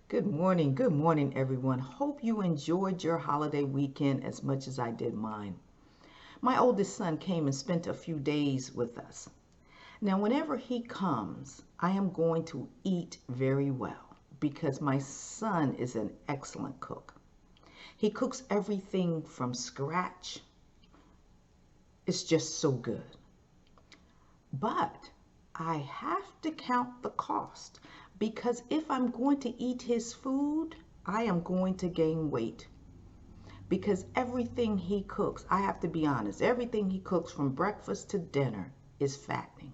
Good morning, everyone. Hope you enjoyed your holiday weekend as much as I did mine. My oldest son came and spent a few days with us. Now, whenever he comes, I am going to eat very well because my son is an excellent cook. He cooks everything from scratch. It's just so good. But I have to count the cost because if I'm going to eat his food, I am going to gain weight. Because everything he cooks, I have to be honest, everything he cooks from breakfast to dinner is fattening.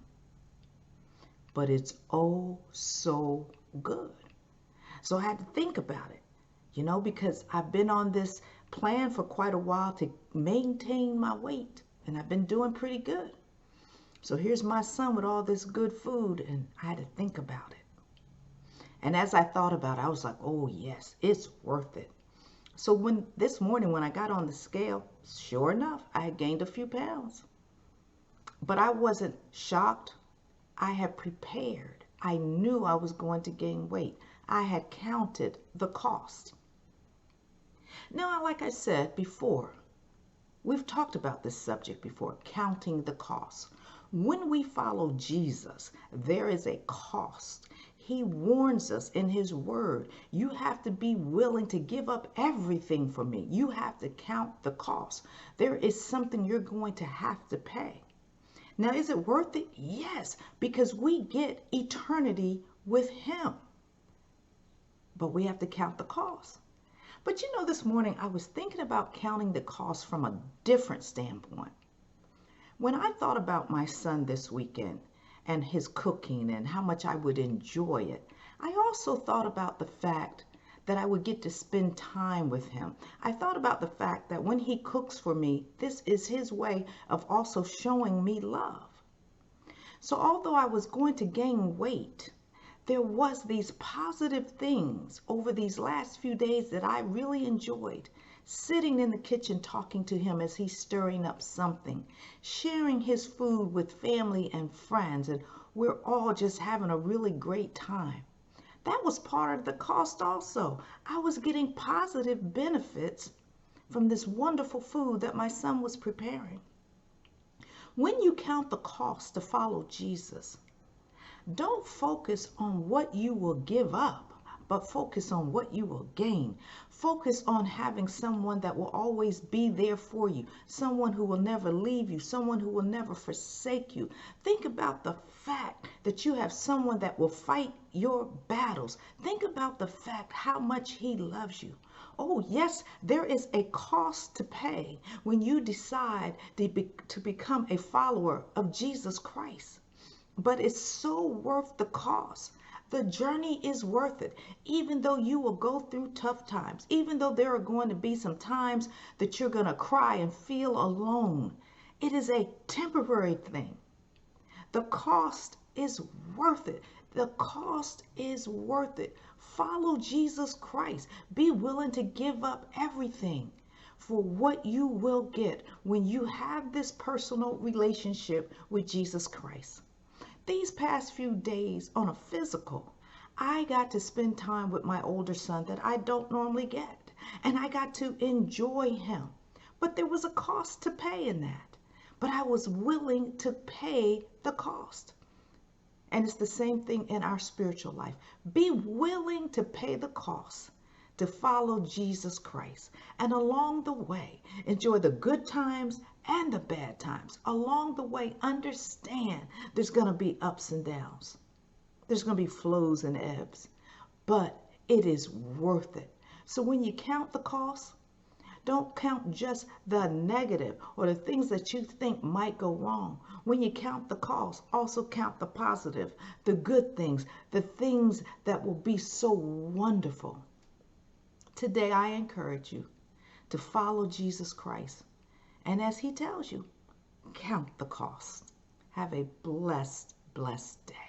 But it's oh so good. So I had to think about it, because I've been on this plan for quite a while to maintain my weight, and I've been doing pretty good. So here's my son with all this good food, and I had to think about it. And as I thought about it, I was like, oh yes, it's worth it. So this morning when I got on the scale, sure enough, I had gained a few pounds. But I wasn't shocked. I had prepared. I knew I was going to gain weight. I had counted the cost. Now, like I said before, we've talked about this subject before, counting the cost. When we follow Jesus, there is a cost. He warns us in his word. You have to be willing to give up everything for me. You have to count the cost. There is something you're going to have to pay. Now, is it worth it? Yes, because we get eternity with him. But we have to count the cost. But this morning I was thinking about counting the cost from a different standpoint. When I thought about my son this weekend and his cooking and how much I would enjoy it, I also thought about the fact that I would get to spend time with him. I thought about the fact that when he cooks for me, this is his way of also showing me love. So although I was going to gain weight, there was these positive things over these last few days that I really enjoyed. Sitting in the kitchen talking to him as he's stirring up something, sharing his food with family and friends, and we're all just having a really great time. That was part of the cost also. I was getting positive benefits from this wonderful food that my son was preparing. When you count the cost to follow Jesus, don't focus on what you will give up, but focus on what you will gain. Focus on having someone that will always be there for you, someone who will never leave you, someone who will never forsake you. Think about the fact that you have someone that will fight your battles. Think about the fact how much he loves you. Oh, yes, there is a cost to pay when you decide to become a follower of Jesus Christ. But it's so worth the cost. The journey is worth it, even though you will go through tough times, even though there are going to be some times that you're going to cry and feel alone. It is a temporary thing. The cost is worth it. The cost is worth it. Follow Jesus Christ. Be willing to give up everything for what you will get when you have this personal relationship with Jesus Christ. These past few days on a physical, I got to spend time with my older son that I don't normally get, and I got to enjoy him. But there was a cost to pay in that, but I was willing to pay the cost. And it's the same thing in our spiritual life. Be willing to pay the cost to follow Jesus Christ. And along the way, enjoy the good times and the bad times. Along the way, understand there's going to be ups and downs. There's going to be flows and ebbs, but it is worth it. So when you count the cost, don't count just the negative or the things that you think might go wrong. When you count the cost, also count the positive, the good things, the things that will be so wonderful. Today, I encourage you to follow Jesus Christ. And as he tells you, count the cost. Have a blessed, blessed day.